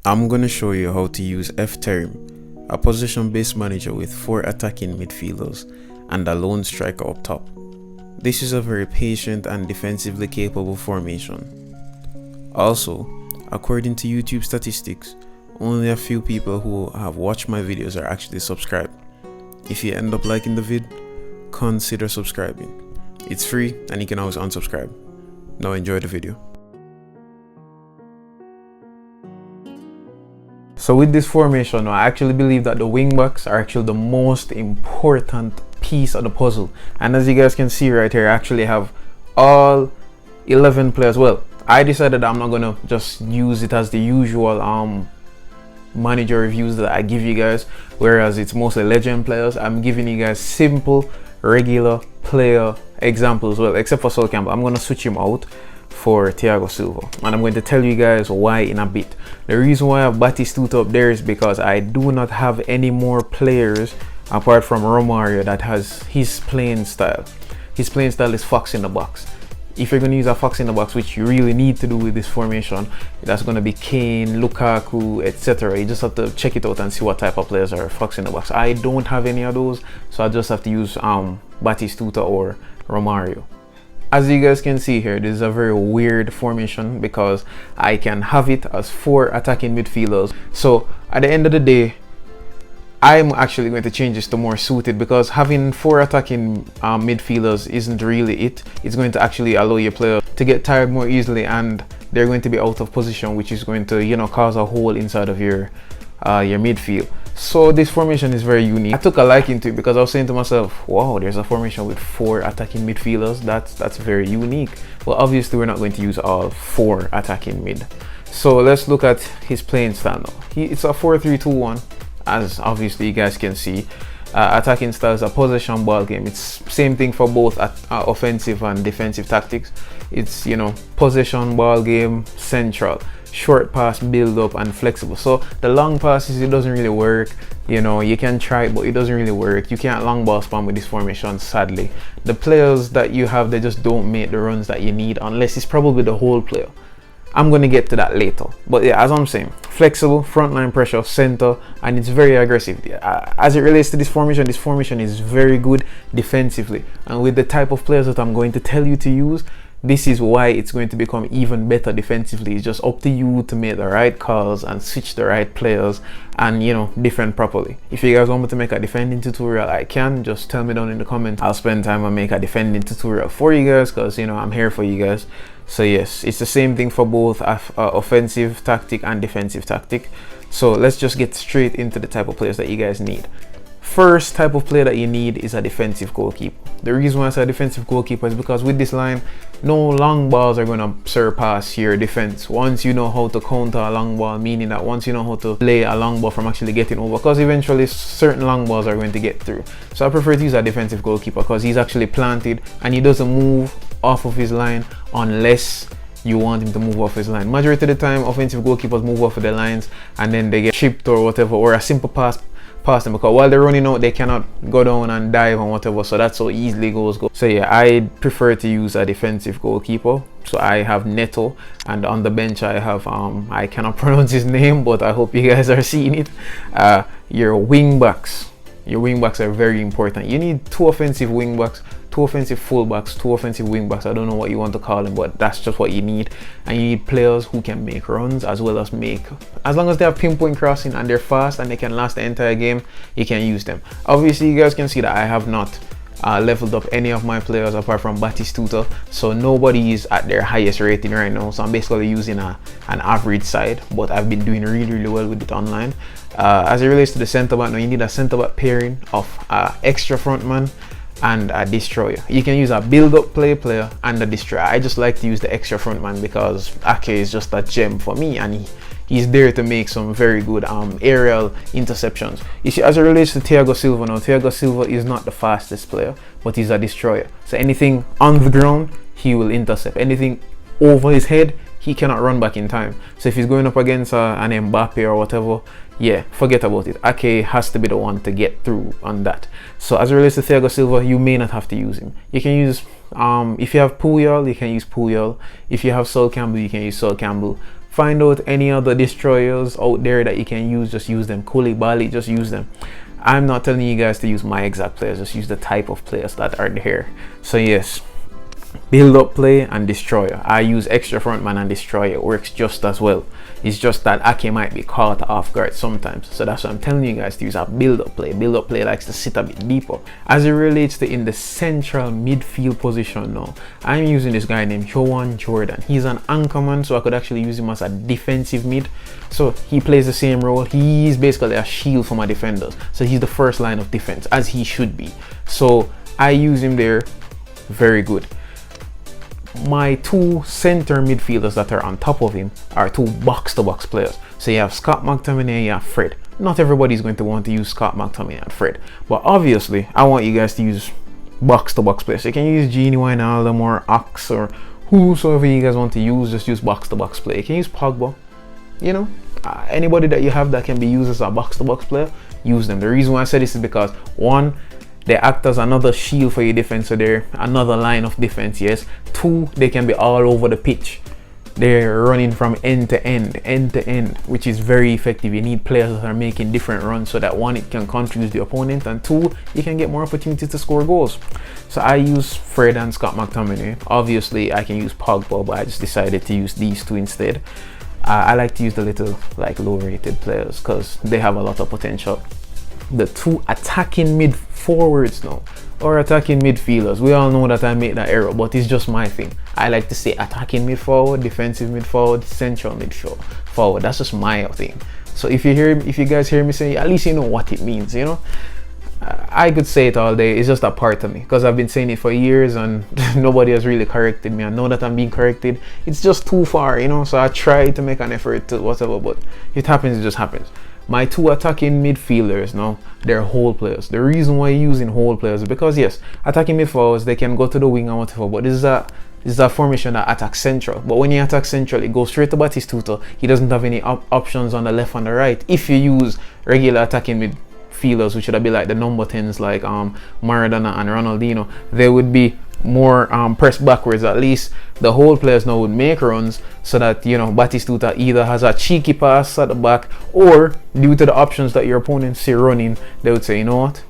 I'm going to show you how to use F.Terim, a position-based manager with 4 attacking midfielders and a lone striker up top. This is a very patient and defensively capable formation. Also, according to YouTube statistics, only a few people who have watched my videos are actually subscribed. If you end up liking the vid, consider subscribing. It's free and you can always unsubscribe. Now enjoy the video. So with this formation, I actually believe that the wingbacks are actually the most important piece of the puzzle. And as you guys can see right here, I actually have all 11 players. Well, I decided I'm not gonna just use it as the usual manager reviews that I give you guys, whereas it's mostly legend players. I'm giving you guys simple, regular player examples. Well, except for Sol Campbell, I'm gonna switch him out for Thiago Silva, and I'm going to tell you guys why in a bit. The reason why I have Batistuta up there is because I do not have any more players apart from Romario that has his playing style. His playing style is fox in the box. If you're going to use a fox in the box, which you really need to do with this formation, that's going to be Kane, Lukaku, etc. You just have to check it out and see what type of players are fox in the box. I don't have any of those, so I just have to use Batistuta or Romario. As you guys can see here, this is a very weird formation because I can have it as 4 attacking midfielders. So at the end of the day, I'm actually going to change this to more suited, because having 4 attacking midfielders isn't really it. It's going to actually allow your player to get tired more easily, and they're going to be out of position, which is going to, you know, cause a hole inside of your midfield. So this formation is very unique. I took a liking to it because I was saying to myself, wow, there's a formation with 4 attacking midfielders. That's very unique. Well, obviously we're not going to use all 4 attacking mid. So let's look at his playing style now. It's a 4-3-2-1, as obviously you guys can see. Attacking style is a possession ball game. It's same thing for both offensive and defensive tactics. It's, you know, possession ball game, central, short pass, build up, and flexible. So the long passes, it doesn't really work. You know, you can try it, but it doesn't really work. You can't long ball spam with this formation, sadly. The players that you have, they just don't make the runs that you need unless it's probably the whole player. I'm going to get to that later, but yeah, as I'm saying, flexible, frontline pressure, center, and it's very aggressive. As it relates to this formation is very good defensively, and with the type of players that I'm going to tell you to use, this is why it's going to become even better defensively. It's just up to you to make the right calls and switch the right players and, you know, defend properly. If you guys want me to make a defending tutorial, I can. Just tell me down in the comments. I'll spend time and make a defending tutorial for you guys, because, you know, I'm here for you guys. So yes, it's the same thing for both offensive tactic and defensive tactic. So let's just get straight into the type of players that you guys need. First type of player that you need is a defensive goalkeeper. The reason why I say defensive goalkeeper is because with this line, no long balls are going to surpass your defense once you know how to counter a long ball, meaning that once you know how to play a long ball from actually getting over, because eventually certain long balls are going to get through. So I prefer to use a defensive goalkeeper because he's actually planted and he doesn't move off of his line unless you want him to move off his line. Majority of the time, offensive goalkeepers move off of their lines and then they get chipped or whatever, or a simple pass past them, because while they're running out they cannot go down and dive and whatever, so that's how easily goals go. So yeah, I prefer to use a defensive goalkeeper. So I have Neto, and on the bench I have I cannot pronounce his name, but I hope you guys are seeing it. Your wingbacks are very important. You need 2 offensive wingbacks, 2 offensive fullbacks, 2 offensive wingbacks. I don't know what you want to call them, but that's just what you need. And you need players who can make runs as well as as long as they have pinpoint crossing and they're fast and they can last the entire game, you can use them. Obviously you guys can see that I have not leveled up any of my players apart from Batistuta, so nobody is at their highest rating right now. So I'm basically using an average side, but I've been doing really well with it online. As it relates to the center back, now you need a center back pairing of extra frontman and a destroyer. You can use a build-up player and a destroyer. I just like to use the extra frontman because Ake is just a gem for me, and he's there to make some very good aerial interceptions. You see, as it relates to Thiago Silva now, Thiago Silva is not the fastest player, but he's a destroyer. So anything on the ground, he will intercept. Anything over his head, he cannot run back in time. So if he's going up against an Mbappe or whatever, yeah, forget about it. Ake has to be the one to get through on that. So as it relates to Thiago Silva, you may not have to use him. You can use, if you have Puyol, you can use Puyol. If you have Sol Campbell, you can use Sol Campbell. find out any other destroyers out there that you can use. Just use them. Koulibaly, just use them. I'm not telling you guys to use my exact players, just use the type of players that are there. So yes, build up play and destroyer. I use extra frontman and destroyer, works just as well. It's just that Ake might be caught off guard sometimes, so that's why I'm telling you guys to use a build up play. Build up play likes to sit a bit deeper. As it relates to in the central midfield position now, I'm using this guy named Joan Jordan. He's an anchorman, so I could actually use him as a defensive mid. So he plays the same role. He's basically a shield for my defenders, so he's the first line of defense, as he should be. So I use him there. Very good. My two center midfielders that are on top of him are two box-to-box players. So you have Scott McTominay and you have Fred. Not everybody's going to want to use Scott McTominay and Fred, but obviously I want you guys to use box-to-box players. So you can use Genie Wijnaldum or Ox or whosoever you guys want to use. Just use box-to-box play. You can use Pogba, you know, anybody that you have that can be used as a box-to-box player, use them. The reason why I said this is because, one, they act as another shield for your defense, so they're another line of defense, yes. Two, they can be all over the pitch. They're running from end to end, which is very effective. You need players that are making different runs so that, one, it can confuse the opponent, and two, you can get more opportunities to score goals. So I use Fred and Scott McTominay. Obviously, I can use Pogba, but I just decided to use these two instead. I like to use the little, like, low-rated players because they have a lot of potential. The two attacking mid forwards now, or attacking midfielders. We all know that I make that error, but it's just my thing. I like to say attacking mid forward, defensive mid forward, central mid forward. That's just my thing. So if you guys hear me say, at least you know what it means, you know. I could say it all day. It's just a part of me because I've been saying it for years and nobody has really corrected me. I know that I'm being corrected. It's just too far, you know. So I try to make an effort to whatever, but it happens. It just happens. My two attacking midfielders now, they're whole players. The reason why I'm using whole players is because, yes, attacking midfielders, they can go to the wing and whatever, but this is a formation that attacks central. But when you attack central, it goes straight to Batistuta. He doesn't have any options on the left and the right. If you use regular attacking midfielders, which would be like the number 10s like Maradona and Ronaldinho, they would be more pressed backwards. At least the whole players now would make runs so that, you know, Batistuta either has a cheeky pass at the back, or due to the options that your opponents see running, they would say, you know what,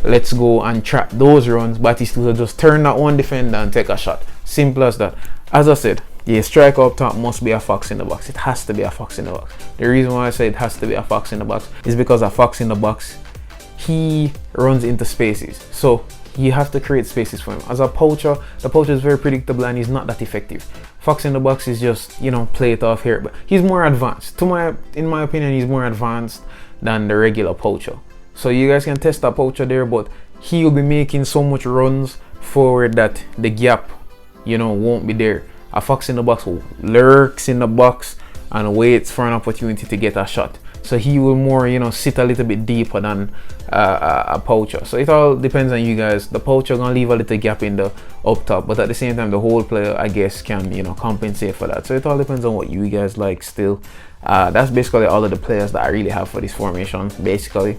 let's go and trap those runs. Batistuta just turn that one defender and take a shot. Simple as that. As I said, yeah, striker up top must be a fox in the box. It has to be a fox in the box. The reason why I say it has to be a fox in the box is because a fox in the box, he runs into spaces. So you have to create spaces for him. As a poacher, the poacher is very predictable and he's not that effective. Fox in the box is just, you know, play it off here, but he's more advanced. In my opinion, he's more advanced than the regular poacher. So you guys can test that poacher there, but he'll be making so much runs forward that the gap, you know, won't be there. A fox in the box lurks in the box and waits for an opportunity to get a shot. So he will more, you know, sit a little bit deeper than a poacher. So it all depends on you guys. The poacher gonna leave a little gap in the up top, but at the same time, the whole player, I guess, can, you know, compensate for that. So it all depends on what you guys like still. That's basically all of the players that I really have for this formation. Basically,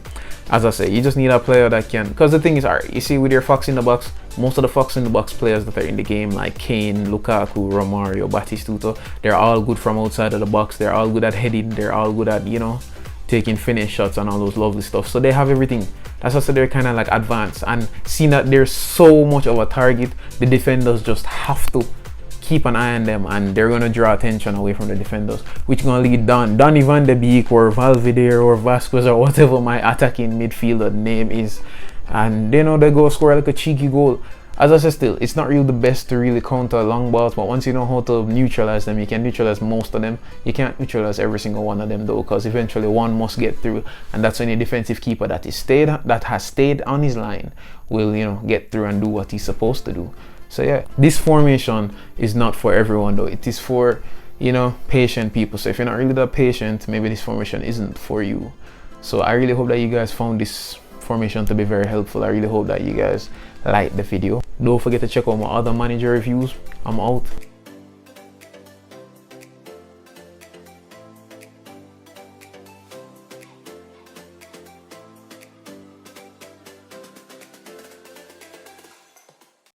as I say, you just need a player that can, because the thing is, alright, you see with your fox in the box, most of the fox in the box players that are in the game, like Kane, Lukaku, Romario, Batistuta, they're all good from outside of the box. They're all good at heading. They're all good at, you know, taking finish shots and all those lovely stuff. So they have everything. That's also, they're kind of like advanced, and seeing that there's so much of a target, the defenders just have to keep an eye on them, and they're gonna draw attention away from the defenders, which gonna lead Donny van de Beek or Valverde or Vasquez or whatever my attacking midfielder name is, and they know they go score like a cheeky goal. As I said, still, it's not really the best to really counter long balls, but once you know how to neutralize them, you can neutralize most of them. You can't neutralize every single one of them though, because eventually one must get through, and that's when a defensive keeper that has stayed on his line will, you know, get through and do what he's supposed to do. So yeah, this formation is not for everyone though. It is for, you know, patient people. So if you're not really that patient, maybe this formation isn't for you. So I really hope that you guys found this formation to be very helpful. I really hope that you guys liked the video. Don't forget to check out my other manager reviews. I'm out.